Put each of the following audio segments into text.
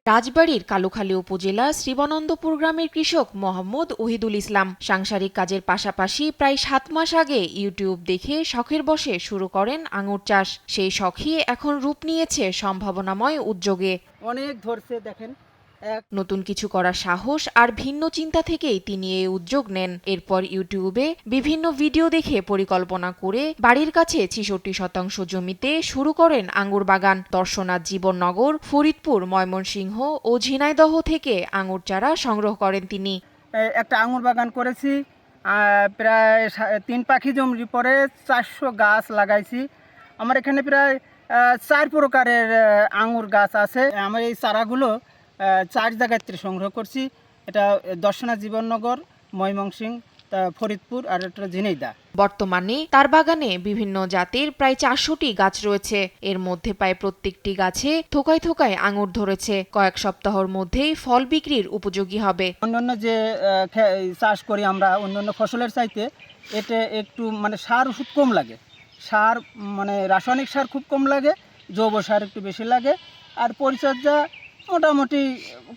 রাজবাড়ীর কালুখালী উপজেলা শ্রীবনন্দপুর গ্রামের কৃষক মোহাম্মদ ওহিদুল ইসলাম সাংসারিক কাজের পাশাপাশি প্রায় ৭ মাস আগে ইউটিউব দেখে শখের বশে শুরু করেন আঙুর চাষ। সেই শখই এখন রূপ নিয়েছে সম্ভাবনাময় উদ্যোগে। অনেক ধরছে দেখেন। নতুন কিছু করার সাহস আর ভিন্ন চিন্তা থেকেই তিনি এই উদ্যোগ নেন। এরপর ইউটিউবে বিভিন্ন ভিডিও দেখে পরিকল্পনা করে বাড়ির কাছে ৬৬% জমিতে শুরু করেন আঙুর বাগান। দর্শনাথ জীবননগর, ফরিদপুর, ময়মনসিংহ ও ঝিনাইদহ থেকে আঙুর চারা সংগ্রহ করেন তিনি। একটা আঙুর বাগান করেছি, প্রায় ৩ পাখি জমির পরে ৪০০ গাছ লাগাইছি। আমার এখানে প্রায় ৪ প্রকারের আঙুর গাছ আছে। আমার এই চারাগুলো ৪ জায়গায় থেকে সংগ্রহ করছি। এটা দর্শনাথ জীবননগর, ময়মনসিংহ, ফরিদপুর আর একটা ঝিনাইদহ। বর্তমানে তার বাগানে বিভিন্ন জাতের প্রায় ৪০০টি গাছ রয়েছে। এর মধ্যে প্রায় প্রত্যেকটি গাছে থোকায় থোকায় আঙুর ধরেছে। কয়েক সপ্তাহের মধ্যেই ফল বিক্রির উপযোগী হবে। অন্যান্য যে চাষ করি আমরা অন্যান্য ফসলের চাইতে এতে একটু মানে সার ওষুধ কম লাগে। সার মানে রাসায়নিক সার খুব কম লাগে, জৈব সার একটু বেশি লাগে, আর পরিচর্যা মোটামুটি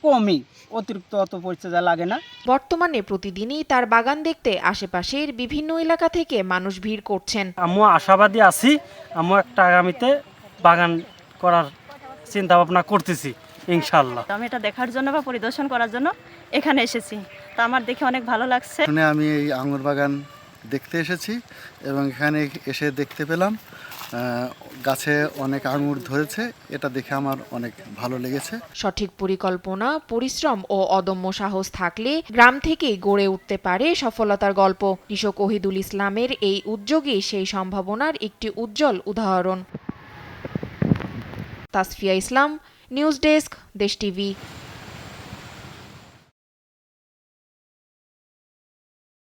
কমই, অতিরিক্ত অত পরিচর্যা লাগে না। বর্তমানে প্রতিদিনই তার বাগান দেখতে আশেপাশের বিভিন্ন এলাকা থেকে মানুষ ভিড় করছেন। আমি আশাবাদী আছি, আমি একটা আগামীতে বাগান করার চিন্তা ভাবনা করতেছি ইনশাআল্লাহ। আমি এটা দেখার জন্য বা পরিদর্শন করার জন্য এখানে এসেছি, তা আমার দেখে অনেক ভালো লাগছে। আমি এই আঙুর বাগান দেখতে এসেছি এবং এখানে এসে দেখতে পেলাম গাছে অনেক আঙুর ধরেছে। এটা দেখে আমার অনেক ভালো লেগেছে। সঠিক পরিকল্পনা, পরিশ্রম ও অদম্য সাহস থাকলে গ্রাম থেকেই গড়ে উঠতে পারে সফলতার গল্প। কৃষক ওহিদুল ইসলামের এই উদ্যোগই সেই সম্ভাবনার একটি উজ্জ্বল উদাহরণ। তাসফিয়া ইসলাম, নিউজ ডেস্ক, দেশ টিভি।